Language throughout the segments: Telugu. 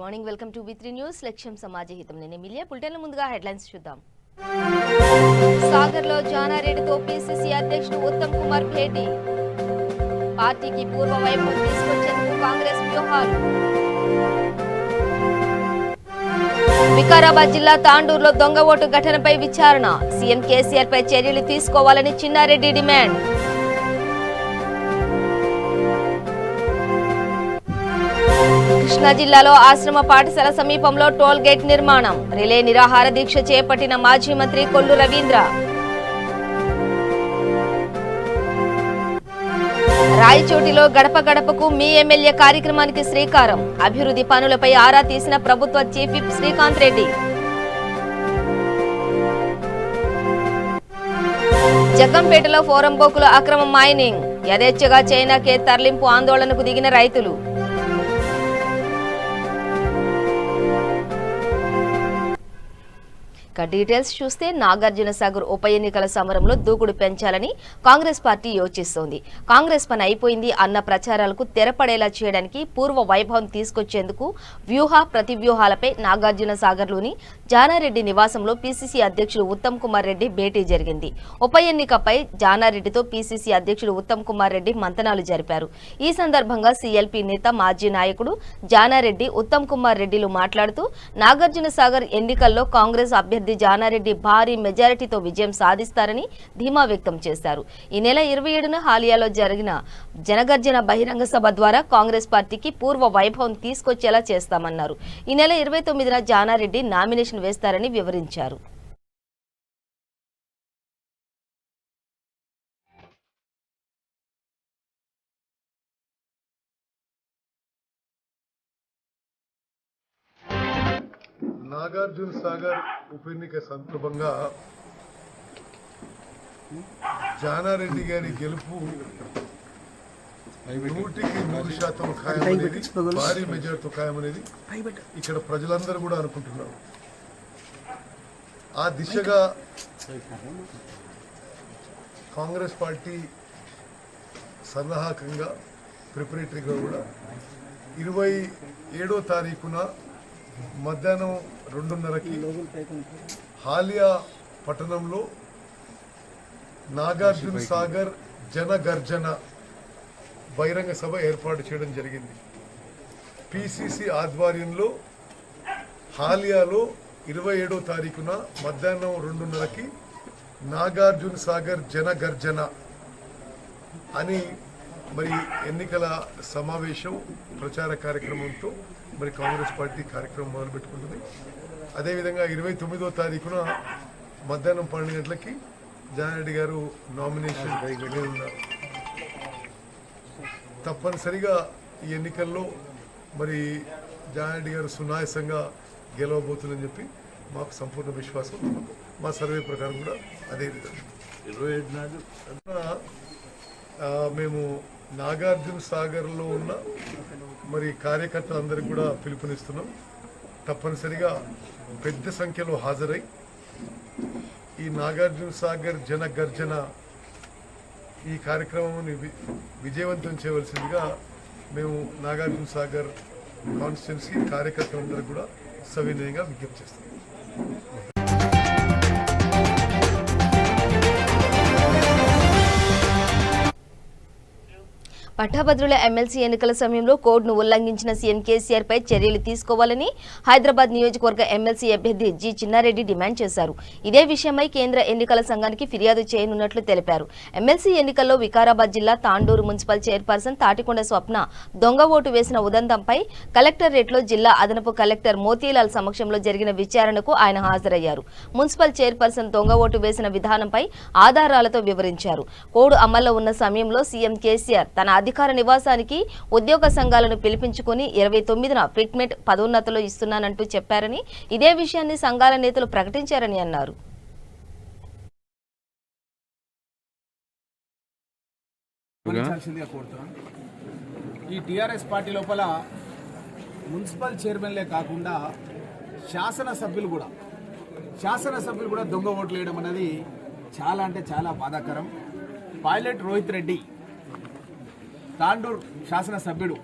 Morning welcome to B3 news లక్ష్యం సమాజహితం నేను మిలియా బులెటిన్ ముందుగా హెడ్లైన్స్ చూద్దాం సాగర్లో జానారెడ్డితో పిసిసి అధ్యక్షుడు ఉత్తమ్ కుమార్ భేటీ పార్టీకి పూర్వ వైభవం తీసుకొచ్చేందుకు కాంగ్రెస్ వ్యూహాలు వికారాబాద్ జిల్లా తాండూరులో దొంగ ఓటు ఘటనపై విచారణ సీఎం కేసీఆర్ పై చర్యలు తీసుకోవాలని చిన్నారెడ్డి డిమాండ్ కృష్ణా జిల్లాలో ఆశ్రమ పాఠశాల సమీపంలో టోల్ గేట్ నిర్మాణం రిలే నిరాహార దీక్ష చేపట్టిన మాజీ మంత్రి కొల్లు రవీంద్ర రాయచోటిలో గడప గడపకు మీ ఎమ్మెల్యే కార్యక్రమానికి శ్రీకారం అభివృద్ధి పనులపై ఆరా తీసిన ప్రభుత్వ చీఫ్ విప్ శ్రీకాంత్ రెడ్డి జగ్గంపేటలో ఫోరంబోకుల అక్రమ మైనింగ్ యథేచ్ఛగా చైనాకే తరలింపు ఆందోళనకు దిగిన రైతులు డీటెయిల్స్ చూస్తే నాగార్జున సాగర్ ఉప ఎన్నికల సమరంలో దూకుడు పెంచాలని కాంగ్రెస్ పార్టీ యోచిస్తోంది. కాంగ్రెస్ పని అయిపోయింది అన్న ప్రచారాలకు తెరపడేలా చేయడానికి పూర్వ వైభవం తీసుకొచ్చేందుకు వ్యూహ ప్రతివ్యూహాలపై నాగార్జున సాగర్లోని జానారెడ్డి నివాసంలో పిసిసి అధ్యక్షుడు ఉత్తమ్ కుమార్ రెడ్డి భేటీ జరిగింది. ఉప ఎన్నికపై జానారెడ్డితో పిసిసి అధ్యక్షుడు ఉత్తమ్ కుమార్ రెడ్డి మంతనాలు జరిపారు. ఈ సందర్భంగా సిఎల్పి నేత మాజీ నాయకుడు జానారెడ్డి ఉత్తమ్ కుమార్ రెడ్డిలు మాట్లాడుతూ నాగార్జున సాగర్ ఎన్నికల్లో కాంగ్రెస్ అభ్యర్థి జానారెడ్డి భారీ మెజారిటీతో విజయం సాధిస్తారని ధీమా వ్యక్తం చేశారు. ఈ నెల 27న హాలియాలో జరిగిన జనగర్జన బహిరంగ సభ ద్వారా కాంగ్రెస్ పార్టీకి పూర్వ వైభవం తీసుకొచ్చేలా చేస్తామన్నారు. ఈ నెల 29న జానారెడ్డి నామినేషన్ వేస్తారని వివరించారు. నాగార్జున సాగర్ ఉప ఎన్నిక సందర్భంగా జానారెడ్డి గారి గెలుపు 100% ఖాయమనేది, భారీ మెజార్టీతో ఖాయమనేది ఇక్కడ ప్రజలందరూ కూడా అనుకుంటున్నారు. ఆ దిశగా కాంగ్రెస్ పార్టీ సన్నాహకంగా ప్రిపరేటరీగా కూడా 27వ తారీఖున మధ్యాహ్నం 2:30కి హాలియా పట్టణంలో నాగార్జున సాగర్ జనగర్జన బహిరంగ సభ ఏర్పాటు చేయడం జరిగింది. పిసిసి ఆధ్వర్యంలో హాలియాలో 27వ తారీఖున మధ్యాహ్నం 2:30కి నాగార్జున సాగర్ జనగర్జన అని మరి ఎన్నికల సమావేశం ప్రచార కార్యక్రమంతో మరి కాంగ్రెస్ పార్టీ కార్యక్రమం మొదలుపెట్టుకుంటుంది. అదేవిధంగా 29వ తారీఖున మధ్యాహ్నం 12 గంటలకి జానారెడ్డి గారు నామినేషన్ ఉన్నారు. తప్పనిసరిగా ఈ ఎన్నికల్లో మరి జానారెడ్డి గారు సునాయాసంగా గెలవబోతుందని చెప్పి మాకు సంపూర్ణ విశ్వాసం, మా సర్వే ప్రకారం కూడా అదే విధంగా 27 నాడు మేము నాగార్జున సాగర్లో ఉన్న మరి కార్యకర్తలందరికీ కూడా పిలుపునిస్తున్నాం. తప్పనిసరిగా పెద్ద సంఖ్యలో హాజరై ఈ నాగార్జున సాగర్ జనగర్జన ఈ కార్యక్రమాన్ని విజయవంతం చేయవలసిందిగా మేము నాగార్జున సాగర్ కాన్స్టిట్యున్సీ కార్యకర్తలందరూ కూడా సవినయంగా విజ్ఞప్తి చేస్తాం. పట్టాభద్రుల ఎమ్మెల్సీ ఎన్నికల సమయంలో కోడ్ను ఉల్లంఘించిన సీఎం కేసీఆర్ పై చర్యలు తీసుకోవాలని హైదరాబాద్ నియోజకవర్గ ఎమ్మెల్సీ అభ్యర్థి జి చిన్నారెడ్డి డిమాండ్ చేశారు. ఇదే విషయమై కేంద్ర ఎన్నికల సంఘానికి ఫిర్యాదు చేయనున్నట్లు తెలిపారు. ఎమ్మెల్సీ ఎన్నికల్లో వికారాబాద్ జిల్లా తాండూరు మున్సిపల్ చైర్పర్సన్ తాటికొండ స్వప్న దొంగ ఓటు వేసిన ఉదంతంపై కలెక్టరేట్లో జిల్లా అదనపు కలెక్టర్ మోతీలాల్ సమక్షంలో జరిగిన విచారణకు ఆయన హాజరయ్యారు. మున్సిపల్ చైర్పర్సన్ దొంగ ఓటు వేసిన విధానంపై ఆధారాలతో వివరించారు. కోడ్ అమల్లో ఉన్న సమయంలో సీఎం కేసీఆర్ తన అధికార నివాసానికి ఉద్యోగ సంఘాలను పిలిపించుకుని 29న ఫిట్మెంట్ పదోన్నతులు ఇస్తున్నానంటూ చెప్పారని, ఇదే విషయాన్ని సంఘాల నేతలు ప్రకటించారని అన్నారు. ఈ టిఆర్ఎస్ పార్టీ లోపల మున్సిపల్ చైర్మన్లే కాకుండా శాసనసభ్యులు కూడా దొంగ ఓట్లు వేయడం అనేది చాలా అంటే చాలా బాధాకరం. పైలట్ రోహిత్ రెడ్డి తాండూర్ శాసనసభ్యుడు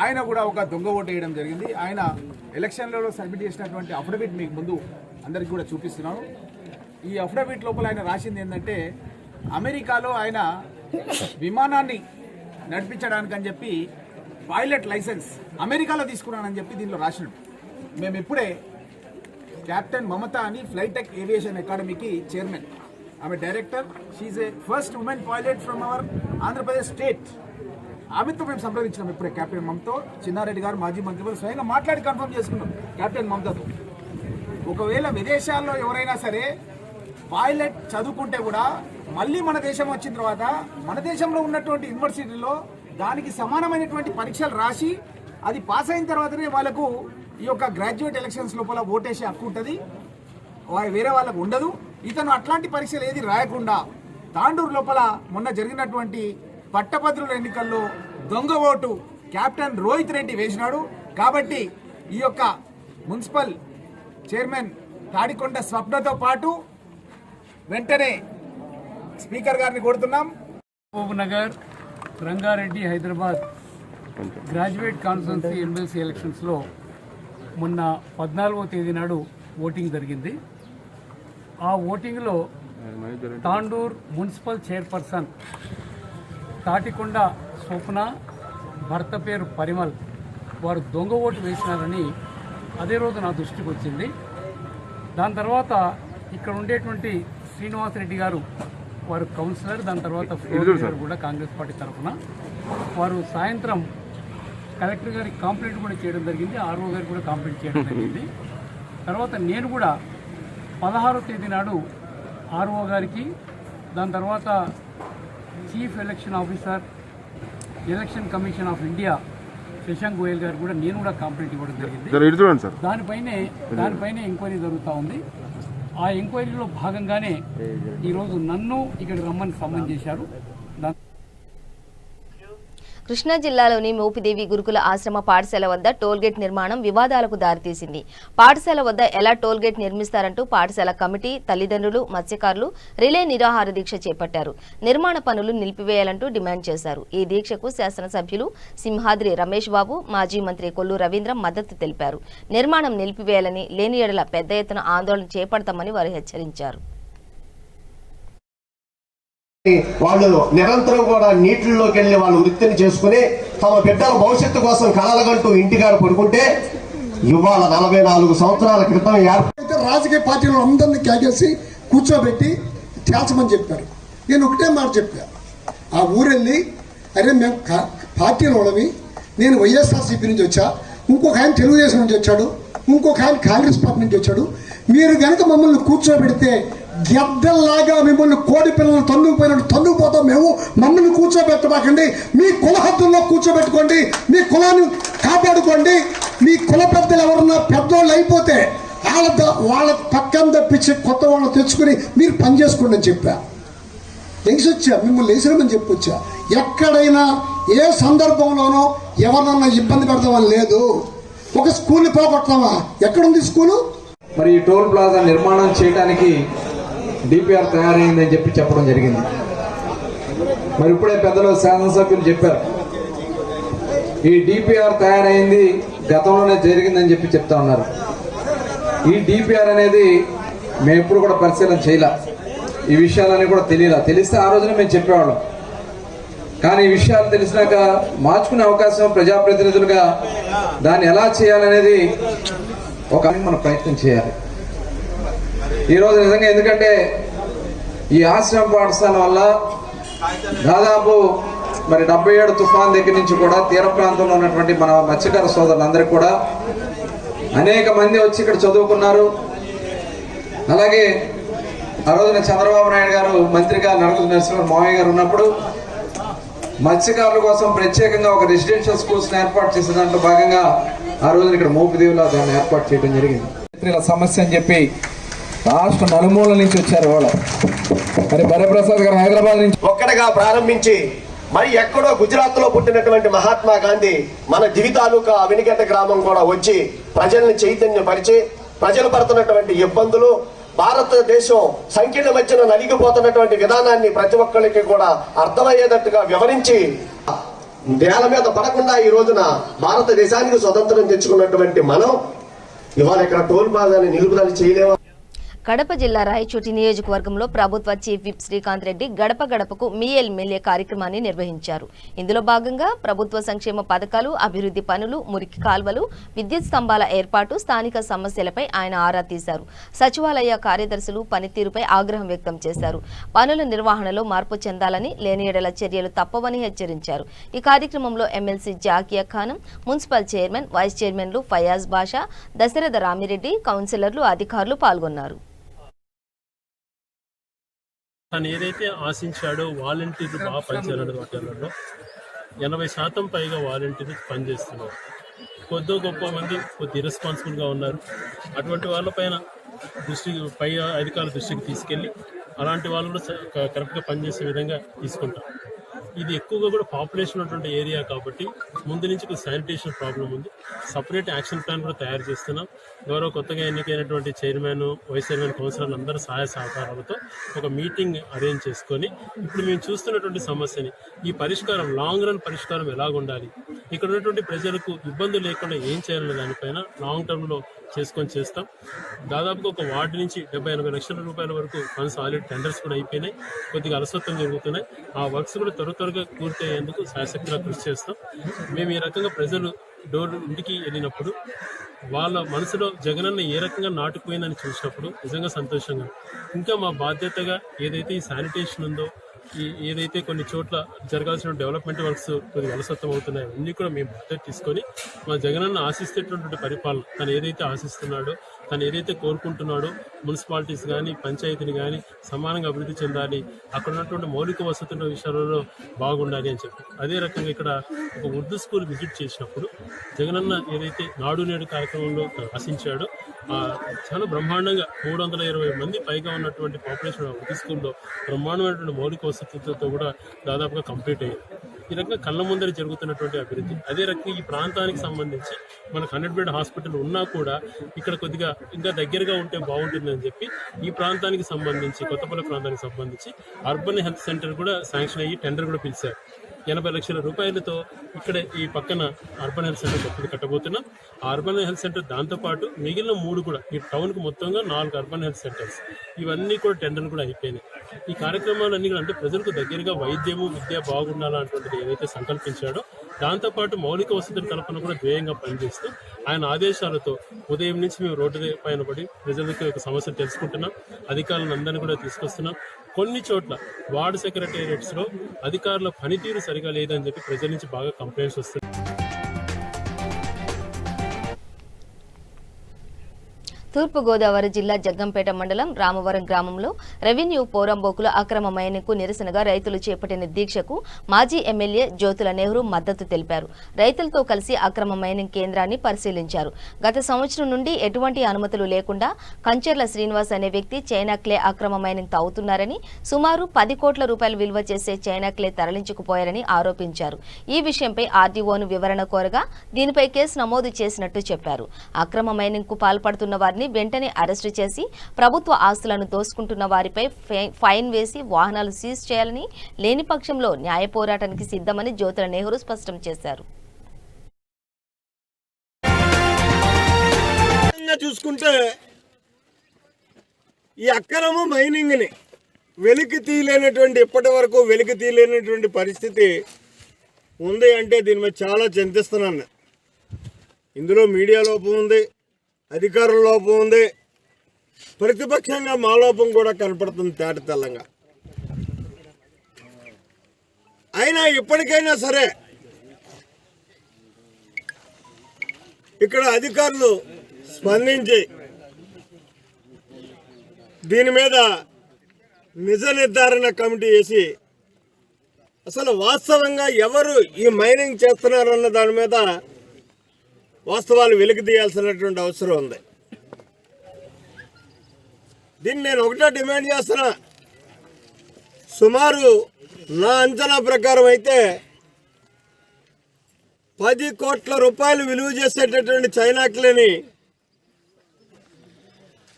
ఆయన కూడా ఒక దొంగ ఓటు వేయడం జరిగింది. ఆయన ఎలక్షన్లలో సబ్మిట్ చేసినటువంటి అఫిడవిట్ మీకు ముందు అందరికీ కూడా చూపిస్తున్నాను. ఈ అఫిడవిట్ లోపల ఆయన రాసింది ఏంటంటే, అమెరికాలో ఆయన విమానాన్ని నడిపించడానికని చెప్పి పైలట్ లైసెన్స్ అమెరికాలో తీసుకున్నానని చెప్పి దీనిలో రాసినట్టు. మేము ఇప్పుడే కెప్టెన్ మమత అని ఫ్లైటెక్ ఏవియేషన్ అకాడమీకి చైర్మన్, ఆమె director, she a first woman pilot from our Andhra Pradesh state. ఆమెతో మేము సంప్రదించినాం ఇప్పుడే, కెప్టెన్ మమతో. చిన్నారెడ్డి గారు మాజీ మంత్రి స్వయంగా మాట్లాడి కన్ఫర్మ్ చేసుకున్నాం కెప్టెన్ మమతతో. ఒకవేళ విదేశాల్లో ఎవరైనా సరే పైలట్ చదువుకుంటే కూడా మళ్ళీ మన దేశం వచ్చిన తర్వాత మన దేశంలో ఉన్నటువంటి యూనివర్సిటీలో దానికి సమానమైనటువంటి పరీక్షలు రాసి అది పాస్ అయిన తర్వాతనే వాళ్ళకు ఈ యొక్క గ్రాడ్యుయేట్ ఎలక్షన్స్ లోపల ఓటేసే హక్కు ఉంటుంది, వేరే వాళ్ళకు ఉండదు. ఇతను అట్లాంటి పరీక్షలు ఏది రాయకుండా తాండూరు లోపల మొన్న జరిగినటువంటి పట్టభద్రుల ఎన్నికల్లో దొంగ ఓటు కెప్టెన్ రోహిత్ రెడ్డి వేసినాడు. కాబట్టి ఈ యొక్క మున్సిపల్ చైర్మన్ తాడికొండ స్వప్నతో పాటు వెంటనే స్పీకర్ గారిని కోరుతున్నాం. Nagar, Rangareddy, Hyderabad graduate constituency MLC ఎలక్షన్స్లో మొన్న 14వ తేదీ నాడు ఓటింగ్ జరిగింది. ఆ ఓటింగ్లో తాండూర్ మున్సిపల్ చైర్పర్సన్ తాటికొండ స్వప్న, భర్త పేరు పరిమల్, వారు దొంగ ఓటు వేసినారని అదే రోజు నా దృష్టికి వచ్చింది. దాని తర్వాత ఇక్కడ ఉండేటువంటి శ్రీనివాసరెడ్డి గారు, వారు కౌన్సిలర్, దాని తర్వాత ఫ్లోర్ గారు కూడా కాంగ్రెస్ పార్టీ తరఫున, వారు సాయంత్రం కలెక్టర్ గారికి కంప్లైంట్ కూడా చేయడం జరిగింది, ఆర్ఓ గారికి కూడా కంప్లైంట్ చేయడం జరిగింది. తర్వాత నేను కూడా 16వ తేదీ నాడు ఆర్ఓ గారికి, దాని తర్వాత chief election officer election commission of India Shashank Goyal గారు కూడా నేను కూడా కంప్లైంట్ ఇవ్వడం జరిగింది. దానిపైనే ఎంక్వైరీ జరుగుతూ ఉంది. ఆ ఎంక్వైరీలో భాగంగానే ఈరోజు నన్ను ఇక్కడ రమ్మని సమన్ చేశారు. కృష్ణా జిల్లాలోని మోపిదేవి గురుకుల ఆశ్రమ పాఠశాల వద్ద టోల్గేట్ నిర్మాణం వివాదాలకు దారితీసింది. పాఠశాల వద్ద ఎలా టోల్గేట్ నిర్మిస్తారంటూ పాఠశాల కమిటీ, తల్లిదండ్రులు, మత్స్యకారులు రిలే నిరాహార దీక్ష చేపట్టారు. నిర్మాణ పనులు నిలిపివేయాలంటూ డిమాండ్ చేశారు. ఈ దీక్షకు శాసనసభ్యులు సింహాద్రి రమేష్ బాబు, మాజీ మంత్రి కొల్లు రవీంద్ర మద్దతు తెలిపారు. నిర్మాణం నిలిపివేయాలని, లేని ఎడల పెద్ద ఎత్తున ఆందోళన చేపడతామని వారు హెచ్చరించారు. వాళ్ళు నిరంతరం కూడా నీటిల్లోకి వెళ్ళి వాళ్ళు వృత్తిని చేసుకుని తమ బిడ్డల భవిష్యత్తు కోసం కలలుగంటూ ఇంటికాడ పడుకుంటే ఇవాళ 44 సంవత్సరాల క్రితం రాజకీయ పార్టీలు అందరినీ కేకేసి కూర్చోబెట్టి తేల్చమని చెప్పారు. నేను ఒకటే మాట చెప్పా, ఆ ఊరెళ్ళి అరే మేము పార్టీలు వాళ్ళవి, నేను వైఎస్ఆర్సీపీ నుంచి వచ్చా, ఇంకొక ఆయన తెలుగుదేశం నుంచి వచ్చాడు, ఇంకొక ఆయన కాంగ్రెస్ పార్టీ నుంచి వచ్చాడు, మీరు కనుక మమ్మల్ని కూర్చోబెడితే గద్దల్లాగా మిమ్మల్ని కోడి పిల్లలు తన్నుకుపోయినట్టు తన్నుకుపోతాం మేము, మమ్మల్ని కూర్చోబెట్టబాకండి, మీ కుల హద్దుల్లో కూర్చోబెట్టుకోండి, మీ కులాన్ని కాపాడుకోండి, మీ కుల పెద్దలు ఎవరన్నా పెద్దోళ్ళు అయిపోతే వాళ్ళ పక్కన తప్పించి కొత్త వాళ్ళు తెచ్చుకుని మీరు పని చేసుకోండి అని చెప్పా. లేచొచ్చా, మిమ్మల్ని లేచినామని చెప్పొచ్చా. ఎక్కడైనా ఏ సందర్భంలోనూ ఎవరినన్నా ఇబ్బంది పెడతామని లేదు. ఒక స్కూల్ని పోగొడతామా, ఎక్కడుంది స్కూలు? మరి ఈ టోల్ ప్లాజా నిర్మాణం చేయడానికి డిపిఆర్ తయారైందని చెప్పడం జరిగింది. మరి ఇప్పుడే పెద్దలు శాసనసభ్యులు చెప్పారు, ఈ డిపిఆర్ తయారైంది గతంలోనే జరిగిందని చెప్తా ఉన్నారు. ఈ డిపిఆర్ అనేది మేము ఎప్పుడు కూడా పరిశీలన చేయలే, ఈ విషయాలన్నీ కూడా తెలిస్తే ఆ రోజునే మేము చెప్పేవాళ్ళం. కానీ ఈ విషయాలు తెలిసినాక మార్చుకునే అవకాశం ప్రజాప్రతినిధులుగా దాన్ని ఎలా చేయాలనేది మనం ప్రయత్నం చేయాలి ఈరోజు నిజంగా. ఎందుకంటే ఈ ఆశ్రమ పాఠశాల వల్ల దాదాపు మరి 77 తుఫాన్ దగ్గర నుంచి కూడా తీర ప్రాంతంలో ఉన్నటువంటి మన మత్స్యకార సోదరులందరికీ కూడా అనేక మంది వచ్చి ఇక్కడ చదువుకున్నారు. అలాగే ఆ రోజున చంద్రబాబు నాయుడు గారు మంత్రిగా నడుగుతు నరసింహ మావయ్య గారు ఉన్నప్పుడు మత్స్యకారుల కోసం ప్రత్యేకంగా ఒక రెసిడెన్షియల్ స్కూల్స్ ఏర్పాటు చేసే దాంట్లో భాగంగా ఆ రోజున ఇక్కడ మోపిదేవిలో దాన్ని ఏర్పాటు చేయడం జరిగింది. సమస్య అని చెప్పి రాష్ట్ర నలుమూల నుంచి వచ్చారు వాళ్ళు. మరి భరప్రసాద్ గారు హైదరాబాద్ నుంచి ఒక్కడిగా ప్రారంభించి మరి ఎక్కడో గుజరాత్ లో పుట్టినటువంటి మహాత్మా గాంధీ మన దివితాలూకా అవినిగడ్డ గ్రామం కూడా వచ్చి ప్రజల్ని చైతన్యపరిచి ప్రజలు పడుతున్నటువంటి ఇబ్బందులు, భారతదేశం సంకీర్ణ మధ్యన నలిగిపోతున్నటువంటి విధానాన్ని ప్రతి ఒక్కరికి కూడా అర్థమయ్యేటట్టుగా వివరించి నేల మీద పడకుండా ఈ రోజున భారతదేశానికి స్వతంత్రం తెచ్చుకున్నటువంటి మనం ఇవాళ ఇక్కడ టోల్ ప్లాజాని నిలుపుదల చేయలేమా? కడప జిల్లా రాయచోటి నియోజకవర్గంలో ప్రభుత్వ చీఫ్ విప్ శ్రీకాంత్ రెడ్డి గడప గడపకు మీ ఎమ్మెల్యే కార్యక్రమాన్ని నిర్వహించారు. ఇందులో భాగంగా ప్రభుత్వ సంక్షేమ పథకాలు, అభివృద్ధి పనులు, మురికి కాల్వలు, విద్యుత్ స్తంభాల ఏర్పాటు, స్థానిక సమస్యలపై ఆయన ఆరా తీశారు. సచివాలయ కార్యదర్శులు పనితీరుపై ఆగ్రహం వ్యక్తం చేశారు. పనుల నిర్వహణలో మార్పు చెందాలని, లేని ఎడల చర్యలు తప్పవని హెచ్చరించారు. ఈ కార్యక్రమంలో MLC జాకియా Khanam, municipal chairman, vice చైర్మన్లు ఫయాజ్ బాషా, దశరథ రామిరెడ్డి, కౌన్సిలర్లు, అధికారులు పాల్గొన్నారు. తను ఏదైతే ఆశించాడో వాలంటీర్లు బాగా పనిచేయాలనే వాటిల్లో 80% పైగా వాలంటీర్లు పనిచేస్తున్నారు. కొద్దో గొప్ప మంది కొద్ది ఇర్రెస్పాన్సిబుల్గా ఉన్నారు. అటువంటి వాళ్ళపైన పై అధికారుల దృష్టికి తీసుకెళ్ళి అలాంటి వాళ్ళు కూడా కరెక్ట్గా పనిచేసే విధంగా తీసుకుంటాం. ఇది ఎక్కువగా కూడా పాపులేషన్ ఉన్నటువంటి ఏరియా కాబట్టి ముందు నుంచి ఒక శానిటేషన్ ప్రాబ్లం ఉంది. సపరేట్ యాక్షన్ ప్లాన్ కూడా తయారు చేస్తున్నాం. గౌరవ కొత్తగా ఎన్నికైనటువంటి చైర్మన్, వైస్ చైర్మన్, కౌన్సిలర్లు అందరూ సహాయ సహకారాలతో ఒక మీటింగ్ అరేంజ్ చేసుకొని ఇప్పుడు మేము చూస్తున్నటువంటి సమస్యని ఈ పరిష్కారం, లాంగ్ రన్ పరిష్కారం ఎలాగుండాలి, ఇక్కడ ఉన్నటువంటి ప్రజలకు ఇబ్బంది లేకుండా ఏం చేయాలనే దానిపైన లాంగ్ టర్మ్లో చేస్తాం. దాదాపుగా ఒక వార్డు నుంచి 70-80 లక్షల రూపాయల వరకు ఫండ్స్ ఆల్రెడీ టెండర్స్ కూడా అయిపోయినాయి. కొద్దిగా అలసత్వం జరుగుతున్నాయి. ఆ వర్క్స్ కూడా త్వరగా పూర్తయ్యేందుకు శాయశక్తిగా కృషి చేస్తాం. మేము ఈ రకంగా ప్రజలు ఇంటికి వెళ్ళినప్పుడు వాళ్ళ మనసులో జగనన్న ఏ రకంగా నాటుకుపోయిందని చూసినప్పుడు నిజంగా సంతోషంగా, ఇంకా మా బాధ్యతగా ఏదైతే ఈ శానిటేషన్ ఉందో, ఏదైతే కొన్ని చోట్ల జరగాల్సిన డెవలప్మెంట్ వర్క్స్ కొద్దిగా అలసత్వం అవుతున్నాయో అన్నీ కూడా మేము బాధ్యత తీసుకొని మా జగనన్న ఆశిస్తేటువంటి పరిపాలన, తను ఏదైతే ఆశిస్తున్నాడో, తను ఏదైతే కోరుకుంటున్నాడో, మున్సిపాలిటీస్ కానీ పంచాయతీని కానీ సమానంగా అభివృద్ధి చెందాలి, అక్కడ ఉన్నటువంటి మౌలిక వసతుల విషయాలలో బాగుండాలి అని చెప్పి, అదే రకంగా ఇక్కడ ఒక ఉర్దూ స్కూల్ విజిట్ చేసినప్పుడు జగనన్న ఏదైతే నాడు నేడు కార్యక్రమంలో ఆశించాడో చాలా బ్రహ్మాండంగా 320 మంది పైగా ఉన్నటువంటి పాపులేషన్ ఉర్దూ స్కూల్లో బ్రహ్మాండమైనటువంటి మౌలిక వసతులతో కూడా దాదాపుగా కంప్లీట్ అయ్యింది. ఈ రకంగా కళ్ళ ముందర జరుగుతున్నటువంటి అభివృద్ధి. అదే రకంగా ఈ ప్రాంతానికి సంబంధించి మనకు 100 బెడ్ హాస్పిటల్ ఉన్నా కూడా ఇక్కడ కొద్దిగా ఇంకా దగ్గరగా ఉంటే బాగుంటుందని చెప్పి ఈ ప్రాంతానికి సంబంధించి, కొత్తపల్లి ప్రాంతానికి సంబంధించి అర్బన్ హెల్త్ సెంటర్ కూడా శాంక్షన్ అయ్యి టెండర్ కూడా పిలిచారు. 80 లక్షల రూపాయలతో ఇక్కడ ఈ పక్కన అర్బన్ హెల్త్ సెంటర్ కొత్తది కట్టబోతున్నాం. ఆ అర్బన్ హెల్త్ సెంటర్ దాంతోపాటు మిగిలిన 3 కూడా ఈ టౌన్కు మొత్తంగా 4 అర్బన్ హెల్త్ సెంటర్స్, ఇవన్నీ కూడా టెండర్లు కూడా అయిపోయినాయి. ఈ కార్యక్రమాలన్నీ కూడా అంటే ప్రజలకు దగ్గరగా వైద్యము, విద్య బాగుండాలన్నటువంటిది ఏదైతే సంకల్పించాడో దాంతోపాటు మౌలిక వసతుల కల్పన కూడా ధ్యేయంగా పనిచేస్తూ ఆయన ఆదేశాలతో ఉదయం నుంచి మేము రోడ్డు పైన పడి ప్రజలకి ఒక సమస్యలు తెలుసుకుంటున్నాం. అధికారులను అందరినీ కూడా తీసుకొస్తున్నాం. కొన్ని చోట్ల వార్డు సెక్రటేరియట్స్లో అధికారుల పనితీరు సరిగా లేదని చెప్పి ప్రజల నుంచి బాగా కంప్లైంట్స్ వస్తున్నాయి. తూర్పుగోదావరి జిల్లా జగ్గంపేట మండలం రామవరం గ్రామంలో రెవెన్యూ పోరంబోకుల అక్రమ మైనింగ్కు నిరసనగా రైతులు చేపట్టిన దీక్షకు మాజీ ఎమ్మెల్యే జ్యోతుల నెహ్రూ మద్దతు తెలిపారు. రైతులతో కలిసి అక్రమ మైనింగ్ కేంద్రాన్ని పరిశీలించారు. గత సంవత్సరం నుండి ఎటువంటి అనుమతులు లేకుండా కంచెర్ల శ్రీనివాస్ అనే వ్యక్తి చైనా క్లే అక్రమ మైనింగ్ తవ్వుతున్నారని, సుమారు 10 కోట్ల రూపాయలు విలువ చేసే చైనా క్లే తరలించుకుపోయారని ఆరోపించారు. ఈ విషయంపై ఆర్డీఓను వివరణ కోరగా దీనిపై కేసు నమోదు చేసినట్టు చెప్పారు. అక్రమ మైనింగ్ కు పాల్పడుతున్న వారిని వెంటనే అరెస్టు చేసి ప్రభుత్వ ఆస్తులను దోసుకుంటున్న వారిపై ఫైన్ వేసి వాహనాలు సీజ్ చేయాలని, లేని పక్షంలో న్యాయ పోరాటానికి సిద్ధమని జ్యోతుల నెహ్రూ స్పష్టం చేశారు. చూసుకుంటే ఈ అక్రమ మైనింగ్ ని వెలికి తీయలేనటువంటి, ఇప్పటి వరకు వెలికి తీయలేనటువంటి పరిస్థితి ఉంది అంటే దీని మీద చాలా చింతిస్తున్నాను. ఇందులో మీడియా లోపం ఉంది, అధికారుల లోపం ఉంది, ప్రతిపక్షంగా మా లోపం కూడా కనపడుతుంది తేట తెల్లంగా. అయినా ఇప్పటికైనా సరే ఇక్కడ అధికారులు స్పందించి దీని మీద నిజ నిర్ధారణ కమిటీ వేసి అసలు వాస్తవంగా ఎవరు ఈ మైనింగ్ చేస్తున్నారన్న దాని మీద వాస్తవాలు వెలికి తీయాల్సినటువంటి అవసరం ఉంది. దీన్ని నేను ఒకటే డిమాండ్ చేస్తున్నా. సుమారు నా అంచనా ప్రకారం అయితే 10 కోట్ల రూపాయలు విలువ చేసేటటువంటి చైనా క్లేని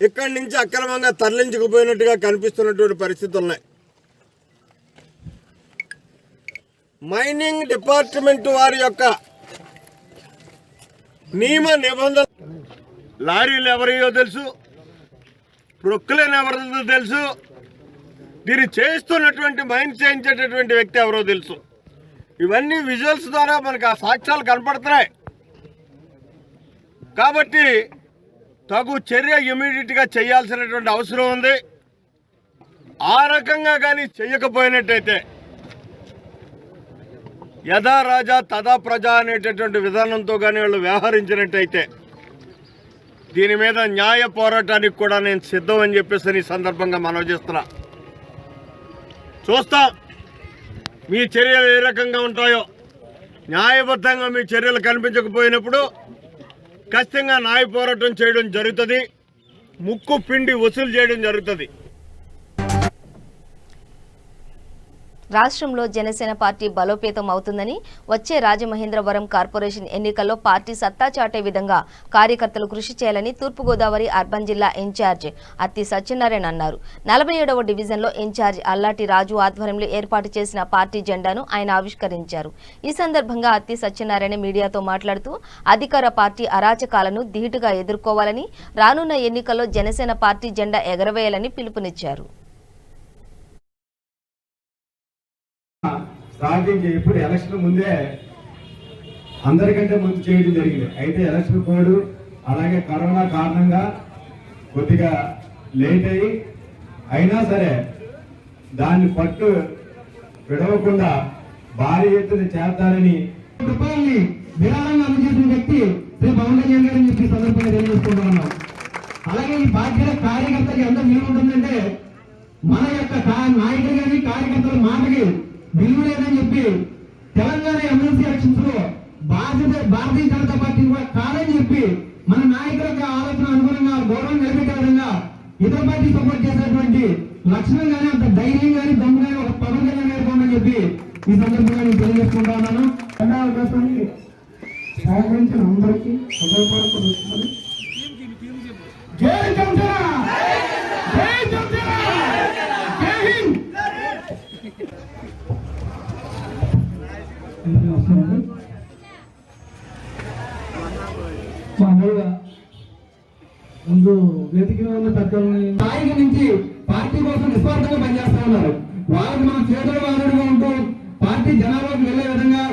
ఇక్కడి నుంచి అక్రమంగా తరలించుకుపోయినట్టుగా కనిపిస్తున్నటువంటి పరిస్థితులు ఉన్నాయి. మైనింగ్ డిపార్ట్మెంట్ వారి యొక్క నియమ నిబంధన, లారీలు ఎవరియో తెలుసు, ప్రొక్లైన్ ఎవరిదో తెలుసు, దీన్ని చేస్తున్నటువంటి మైన్ చేయించేటటువంటి వ్యక్తి ఎవరో తెలుసు. ఇవన్నీ విజువల్స్ ద్వారా మనకు ఆ సాక్ష్యాలు కనపడుతున్నాయి. కాబట్టి తగు చర్య ఇమీడియట్గా చేయాల్సినటువంటి అవసరం ఉంది. ఆ రకంగా కానీ చెయ్యకపోయినట్టయితే యథా రాజా తదా ప్రజ అనేటటువంటి విధానంతో కానీ వాళ్ళు వ్యవహరించినట్టయితే దీని మీద న్యాయ పోరాటానికి కూడా నేను సిద్ధం అని చెప్పేసి ఈ సందర్భంగా మనవి చేస్తున్నా. చూస్తాం మీ చర్యలు ఏ రకంగా ఉంటాయో. న్యాయబద్ధంగా మీ చర్యలు కనిపించకపోయినప్పుడు ఖచ్చితంగా న్యాయ పోరాటం చేయడం జరుగుతుంది, ముక్కు పిండి వసూలు చేయడం జరుగుతుంది. రాష్ట్రంలో జనసేన పార్టీ బలోపేతం అవుతుందని, వచ్చే రాజమహేంద్రవరం కార్పొరేషన్ ఎన్నికల్లో పార్టీ సత్తా చాటే విధంగా కార్యకర్తలు కృషి చేయాలని తూర్పుగోదావరి అర్బన్ జిల్లా ఇన్ఛార్జ్ అత్తి సత్యనారాయణ అన్నారు. 47వ డివిజన్లో ఇన్ఛార్జ్ అల్లాటి రాజు ఆధ్వర్యంలో ఏర్పాటు చేసిన పార్టీ జెండాను ఆయన ఆవిష్కరించారు. ఈ సందర్భంగా అత్తి సత్యనారాయణ మీడియాతో మాట్లాడుతూ అధికార పార్టీ అరాచకాలను ధీటుగా ఎదుర్కోవాలని, రానున్న ఎన్నికల్లో జనసేన పార్టీ జెండా ఎగరవేయాలని పిలుపునిచ్చారు. స్టార్టింగ్ ఇప్పుడు ఎలక్షన్ ముందే అందరికంటే ముందు చేయడం జరిగింది. అయితే ఎలక్షన్ కోడ్ అలాగే కరోనా కారణంగా కొద్దిగా లేట్ అయ్యి, అయినా సరే దాన్ని పట్టు విడవకుండా భారీ ఎత్తున చేస్తారని రూపాయల్ని విరాళంగా అందజేసిన వ్యక్తి శ్రీ పవన్ కళ్యాణ్ గారు చెప్పి సందర్భంగా తెలియజేసుకుంటున్నాం. అలాగే ఈ బాధ్యత కార్యకర్తకి ఎంత విలువ ఉంటుందంటే మన యొక్క నాయకులు కానీ కార్యకర్తల మాటకి విలువ లేదని చెప్పి తెలంగాణ ఎమ్మెల్సీ ఎలక్షన్స్ లో భారతీయ జనతా పార్టీ కూడా కాదని చెప్పి మన నాయకుల యొక్క ఆలోచన అనుగుణంగా గౌరవం నిలబెట్టే విధంగా ఇతర పార్టీ సపోర్ట్ చేసేటువంటి లక్షణం కానీ అంత ధైర్యం కానీ దమ్ము కానీ ఒక పవన్ కళ్యాణ్ గారికి ఉందని చెప్పి ఈ సందర్భంగా నేను తెలియజేసుకుంటా ఉన్నాను. అవకాశాన్ని సహకరించిన అందరికీ హృదయపూర్వక జై జనసేన, జై జనసేన, జై హింద్. మామూలుగా ముందు వేదిక ఉన్న పెద్దల్ని నాయకుల నుంచి పార్టీ కోసం నిస్వార్థంగా పనిచేస్తా ఉన్నారు. వాళ్ళకి మనం చేతుల వారుడుగా ఉంటూ పార్టీ జనాల్లోకి వెళ్లే విధంగా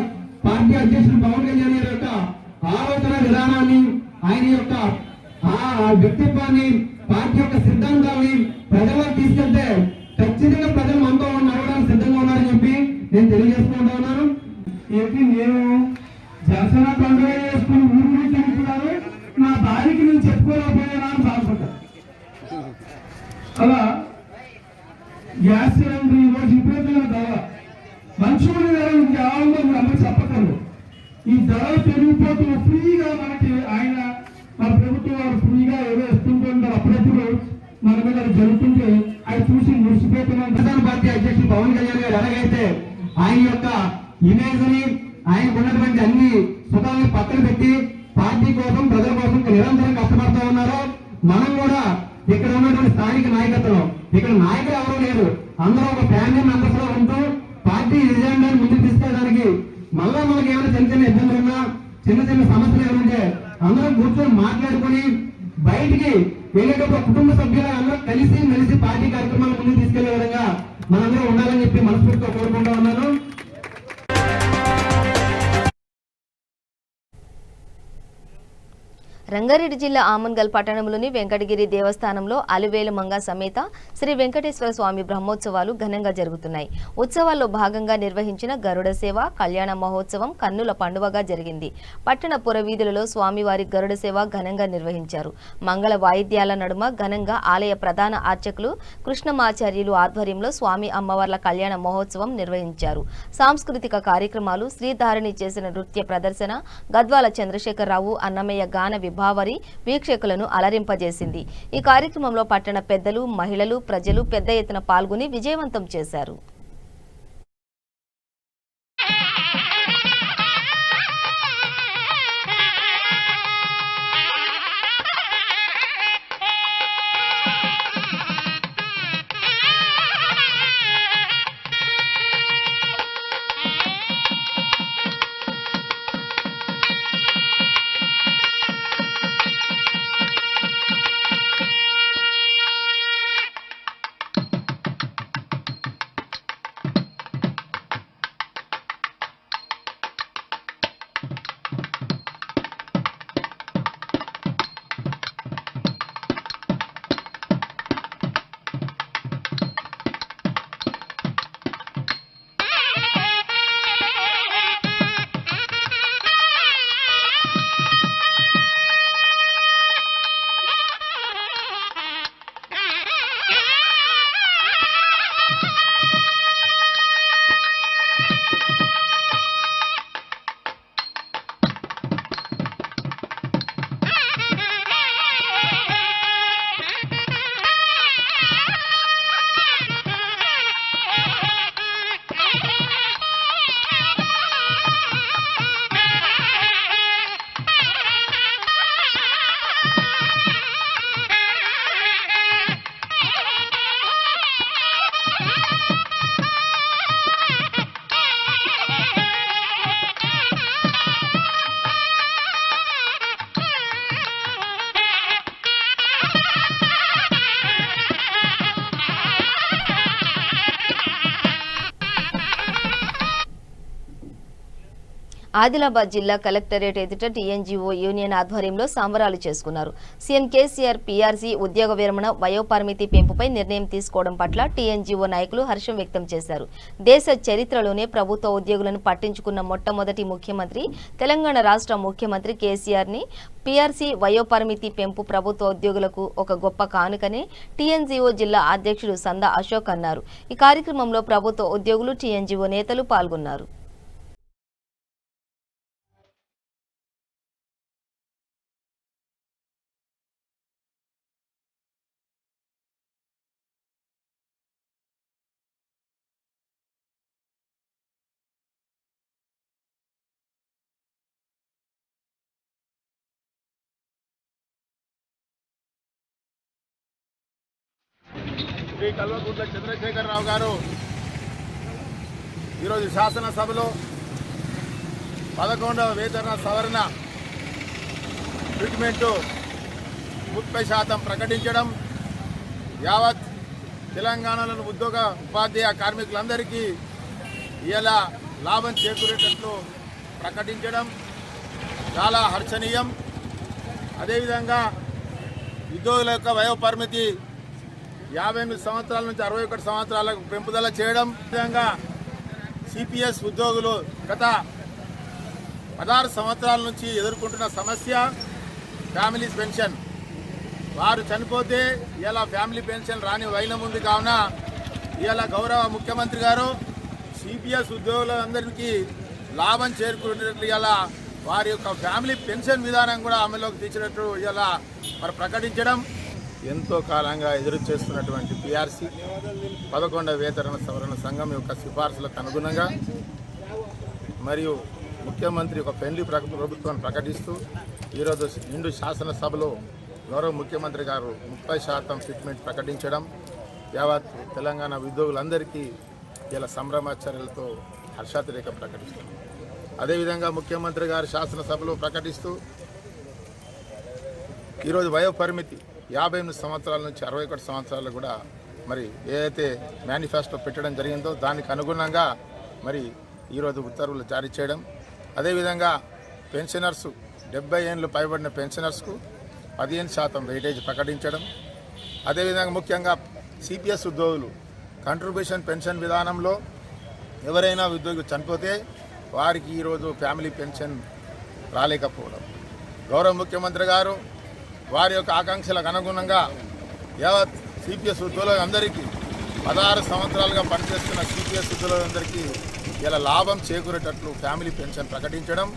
పార్టీ అధ్యక్షుడు పవన్ కళ్యాణ్ గారి యొక్క ఆలోచన విధానాన్ని, ఆయన యొక్క ఆ వ్యక్తిత్వాన్ని, పార్టీ యొక్క సిద్ధాంతాన్ని ప్రజలకు తీసుకెళ్తే ఖచ్చితంగా ప్రజలు మనతో నడవడానికి సిద్ధంగా ఉన్నారని చెప్పి నేను తెలియజేసుకుంటా ఉన్నాను. నేను జనసేన పండుగ చేసుకుని ఊరు తిరుగుతున్నాను, నా భార్యకి నేను చెప్పుకోలేకపోయినా అని బాధపడ్డా. అలా గ్యాస్ సిలిండర్ ఈరోజు విపరీతమైన ధర, మంచిగా ఇంకేమో అందరూ చెప్పకండి. ఈ ధరలు పెరిగిపోతూ ఫ్రీగా మనకి ఆయన మన ప్రభుత్వం వారు ఫ్రీగా ఏదో ఇస్తుంటారు. అప్పుడప్పుడు మన మీద జరుగుతుంటే అవి చూసి మురిసిపోతున్నాం. ప్రధాన పార్టీ అధ్యక్షుడు పవన్ కళ్యాణ్ గారు ఎలాగైతే ఆయన యొక్క ఇమేజ్ ని, ఆయనకు ఉన్నటువంటి అన్ని సుఖాలను పక్కన పెట్టి పార్టీ కోసం, ప్రజల కోసం నిరంతరం కష్టపడుతూ ఉన్నారో, మనం కూడా ఇక్కడ ఉన్నటువంటి స్థానిక నాయకత్వం, ఇక్కడ నాయకులు ఎవరూ లేరు, అందరూ ఒక ఫ్యామిలీ మెంబర్స్ లో ఉంటూ పార్టీ విజయాన్ని ముందుకు తీసుకెళ్ళడానికి మళ్ళా మనకి ఏమైనా చిన్న చిన్న ఇబ్బందులు ఉన్నా, చిన్న చిన్న సమస్యలు ఏమంటే అందరం కూర్చొని మాట్లాడుకుని బయటికి వెళ్ళేటప్పుడు కుటుంబ సభ్యులు అందరూ కలిసి మెలిసి పార్టీ కార్యక్రమాలు ముందుకు తీసుకెళ్లే విధంగా మనందరూ ఉండాలని చెప్పి మనస్ఫూర్తిగా కోరుకుంటూ ఉన్నాను. రంగారెడ్డి జిల్లా ఆమన్గల్ పట్టణంలోని వెంకటగిరి దేవస్థానంలో అలివేలు మంగ సమేత శ్రీ వెంకటేశ్వర స్వామి బ్రహ్మోత్సవాలు ఘనంగా జరుగుతున్నాయి. ఉత్సవాల్లో భాగంగా నిర్వహించిన గరుడ సేవ, కళ్యాణ మహోత్సవం కన్నుల పండువగా జరిగింది. పట్టణ పురవీధులలో స్వామివారి గరుడ సేవ ఘనంగా నిర్వహించారు. మంగళ వాయిద్యాల నడుమ ఘనంగా ఆలయ ప్రధాన అర్చకులు కృష్ణమాచార్యులు ఆధ్వర్యంలో స్వామి అమ్మవార్ల కళ్యాణ మహోత్సవం నిర్వహించారు. సాంస్కృతిక కార్యక్రమాలు, శ్రీధారిణి చేసిన నృత్య ప్రదర్శన, గద్వాల చంద్రశేఖరరావు అన్నమయ్య గాన భావరి వీక్షకులను అలరింపజేసింది. ఈ కార్యక్రమంలో పట్టణ పెద్దలు, మహిళలు, ప్రజలు పెద్ద ఎత్తున పాల్గొని విజయవంతం చేశారు. ఆదిలాబాద్ జిల్లా కలెక్టరేట్ ఎదుట టీఎన్జీఓ యూనియన్ ఆధ్వర్యంలో సంబరాలు చేసుకున్నారు. సీఎం కేసీఆర్ పీఆర్సీ ఉద్యోగ విరమణ వయోపరిమితి పెంపుపై నిర్ణయం తీసుకోవడం పట్ల టీఎన్జీఓ నాయకులు హర్షం వ్యక్తం చేశారు. దేశ చరిత్రలోనే ప్రభుత్వ ఉద్యోగులను పట్టించుకున్న మొట్టమొదటి ముఖ్యమంత్రి తెలంగాణ రాష్ట్ర ముఖ్యమంత్రి కేసీఆర్ని పీఆర్సీ వయోపరిమితి పెంపు ప్రభుత్వ ఉద్యోగులకు ఒక గొప్ప కానుకని టీఎన్జీఓ జిల్లా అధ్యక్షుడు సందా అశోక్ అన్నారు. ఈ కార్యక్రమంలో ప్రభుత్వ ఉద్యోగులు టీఎన్జీఓ నేతలు పాల్గొన్నారు. శ్రీ కల్వకుంట్ల చంద్రశేఖరరావు గారు ఈరోజు శాసనసభలో 11వ వేతన సవరణ ట్రీట్మెంటు 30% ప్రకటించడం, యావత్ తెలంగాణలోని ఉద్యోగ ఉపాధ్యాయ కార్మికులందరికీ ఇలా లాభం చేకూరేటట్లు ప్రకటించడం చాలా హర్షణీయం. అదేవిధంగా ఉద్యోగుల యొక్క వయోపరిమితి 58 సంవత్సరాల నుంచి 61 సంవత్సరాలకు పెంపుదల చేయడం. విధంగా సిపిఎస్ ఉద్యోగులు గత 16 సంవత్సరాల నుంచి ఎదుర్కొంటున్న సమస్య ఫ్యామిలీ పెన్షన్. వారు చనిపోతే ఇలా ఫ్యామిలీ పెన్షన్ రాని వైనం ఉంది. కావున ఇలా గౌరవ ముఖ్యమంత్రి గారు సిపిఎస్ ఉద్యోగులందరికీ లాభం చేకూరేటట్లు ఇలా వారి యొక్క ఫ్యామిలీ పెన్షన్ విధానం కూడా అమలులోకి తెచ్చినట్టు ఇలా మరి ప్రకటించడం. ఎంతో కాలంగా ఎదురు చేస్తున్నటువంటి పీఆర్సీ 11వ వేతన సవరణ సంఘం యొక్క సిఫార్సులకు అనుగుణంగా మరియు ముఖ్యమంత్రి ఒక ఫ్రెండ్లీ ప్రభుత్వాన్ని ప్రకటిస్తూ ఈరోజు నిండు శాసనసభలో గౌరవ ముఖ్యమంత్రి గారు 30% ఫిట్మెంట్ ప్రకటించడం యావత్ తెలంగాణ ఉద్యోగులందరికీ ఇలా సంభ్రమాచర్యలతో హర్షాతిరేక ప్రకటిస్తారు. అదేవిధంగా ముఖ్యమంత్రి గారు శాసనసభలో ప్రకటిస్తూ ఈరోజు వయోపరిమితి 58 సంవత్సరాల నుంచి 61 సంవత్సరాలు కూడా మరి ఏదైతే మేనిఫెస్టో పెట్టడం జరిగిందో దానికి అనుగుణంగా మరి ఈరోజు ఉత్తర్వులు జారీ చేయడం. అదేవిధంగా పెన్షనర్సు 70 ఏళ్ళు పైబడిన పెన్షనర్స్కు 15% వెయిటేజ్ ప్రకటించడం. అదేవిధంగా ముఖ్యంగా సిపిఎస్ ఉద్యోగులు కంట్రిబ్యూషన్ పెన్షన్ విధానంలో ఎవరైనా ఉద్యోగి చనిపోతే వారికి ఈరోజు ఫ్యామిలీ పెన్షన్ రాలేకపోవడం. గౌరవ ముఖ్యమంత్రి గారు వారి యొక్క ఆకాంక్షలకు అనుగుణంగా యావత్ సిపిఎస్ ఉద్యోగులందరికీ 16 సంవత్సరాలుగా పనిచేస్తున్న సిపిఎస్ ఉద్యోగులందరికీ ఇలా లాభం చేకూరేటట్లు ఫ్యామిలీ పెన్షన్ ప్రకటించడం.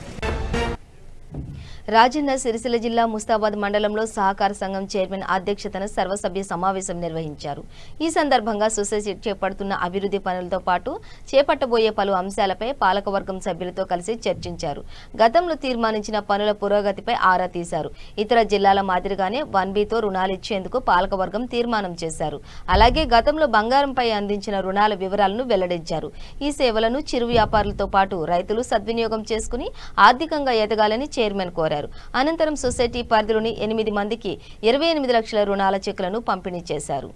రాజన్న సిరిసిల్ల జిల్లా ముస్తాబాద్ మండలంలో సహకార సంఘం చైర్మన్ అధ్యక్షతన సర్వసభ్య సమావేశం నిర్వహించారు. ఈ సందర్భంగా సొసైటీ చేపడుతున్న అభివృద్ధి పనులతో పాటు చేపట్టబోయే పలు అంశాలపై పాలకవర్గం సభ్యులతో కలిసి చర్చించారు. గతంలో తీర్మానించిన పనుల పురోగతిపై ఆరా తీశారు. ఇతర జిల్లాల మాదిరిగానే 1B రుణాలు ఇచ్చేందుకు పాలకవర్గం తీర్మానం చేశారు. అలాగే గతంలో బంగారంపై అందించిన రుణాల వివరాలను వెల్లడించారు. ఈ సేవలను చిరు వ్యాపారులతో పాటు రైతులు సద్వినియోగం చేసుకుని ఆర్థికంగా ఎదగాలని చైర్మన్ కోరారు. అనంతరం సొసైటీ పరిధిలోని 8 మందికి 28 లక్షల రుణాల చెక్కులను పంపిణీ చేశారు.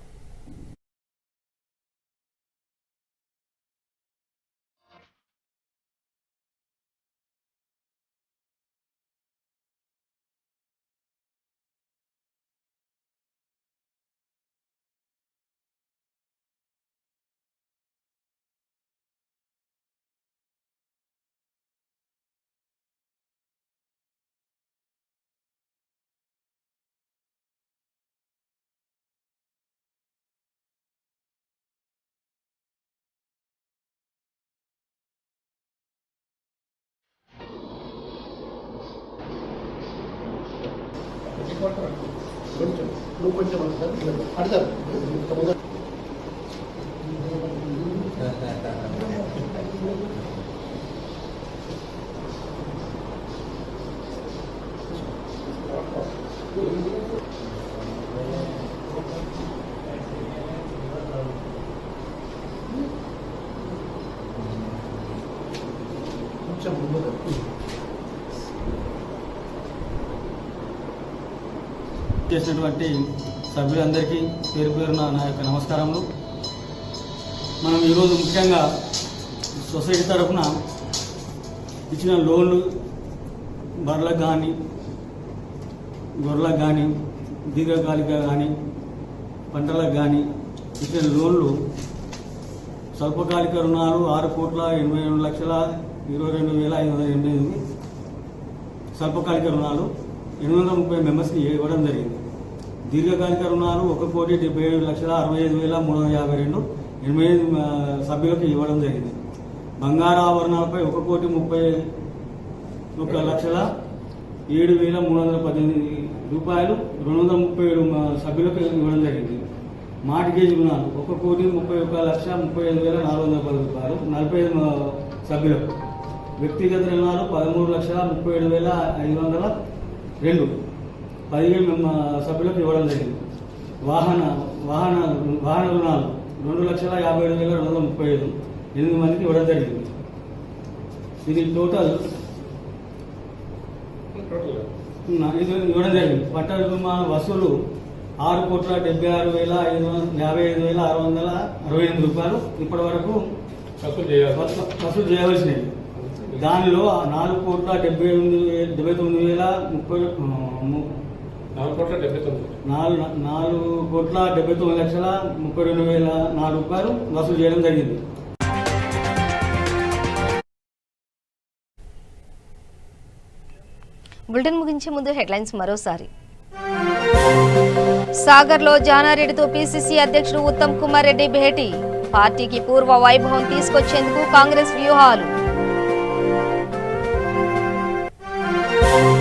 చేసినటువంటి సభ్యులందరికీ పేరు పేరున నా యొక్క నమస్కారములు. మనం ఈరోజు ముఖ్యంగా సొసైటీ తరఫున ఇచ్చిన లోన్లు బర్లకు కానీ గొర్రెలకు కానీ దీర్ఘకాలిక కానీ పంటలకు కానీ ఇచ్చిన లోన్లు స్వల్పకాలిక రుణాలు 6,82,22,588 స్వల్పకాలిక రుణాలు 830 మెంబర్స్కి ఇవ్వడం జరిగింది. దీర్ఘకాలిక రుణాలు 1,77,65,352 8 సభ్యులకు ఇవ్వడం జరిగింది. బంగారు ఆభరణాలపై 1,31,07,318 రూపాయలు 237 సభ్యులకు ఇవ్వడం జరిగింది. మార్టిగేజ్ రుణాలు 1,31,35,410 రూపాయలు 45 సభ్యులకు. వ్యక్తిగత రుణాలు 13,37,502 15 సభ్యులకు ఇవ్వడం జరిగింది. వాహన రుణాలు 2,57,235 8 మందికి ఇవ్వడం జరిగింది. ఇది టోటల్ ఇవ్వడం జరిగింది. పట్టణ రుణాల వసూలు 6,76,55,668 రూపాయలు ఇప్పటి వరకు వసూలు చేయవలసినవి. దానిలో 4,79,32,4,79,32,4 రూపాయలు వసూలు చేయడం జరిగింది. బులెటిన్ ముగించే ముందు హెడ్లైన్స్ మరోసారి. సాగర్లో జానారెడ్డితో పిసిసి అధ్యక్షుడు ఉత్తమ్ కుమార్ రెడ్డి భేటీ. పార్టీకి పూర్వ వైభవం తీసుకొచ్చేందుకు కాంగ్రెస్ వ్యూహాలు.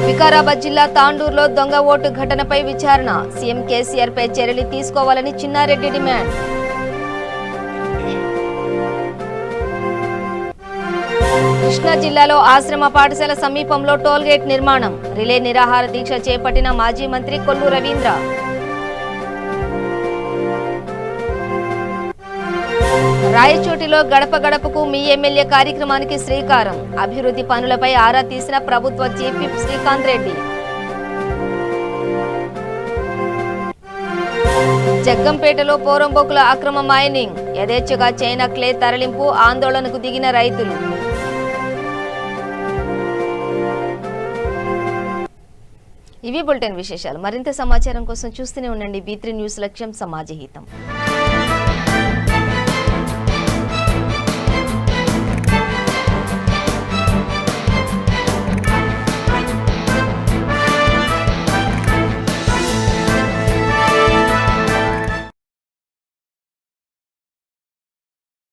వికారాబాద్ జిల్లా తాండూరులో దొంగ ఓటు ఘటనపై విచారణ. సీఎం కేసీఆర్ పై చర్యలు తీసుకోవాలని చిన్నారెడ్డి డిమాండ్. కృష్ణా జిల్లాలో ఆశ్రమ పాఠశాల సమీపంలో టోల్గేట్ నిర్మాణం. రిలే నిరాహార దీక్ష చేపట్టిన మాజీ మంత్రి కొల్లు రవీంద్ర. రాయచోటిలో గడప గడపకు మీ ఎమ్మెల్యే కార్యక్రమానికి శ్రీకారం. అభివృద్ధి పనులపై ఆరా తీసిన ప్రభుత్వ చీఫ్ విప్ శ్రీకాంత్ రెడ్డి. జగ్గంపేటలో పోరంబోకుల అక్రమ మైనింగ్. యథేచ్ఛగా చైనా క్లే తరలింపు ఆందోళనకు దిగిన రైతులు. ఇవి బులెటిన్ విశేషాలు. మరింత సమాచారం కోసం చూస్తూనే ఉండండి B3 న్యూస్. లక్ష్యం సమాజహితం.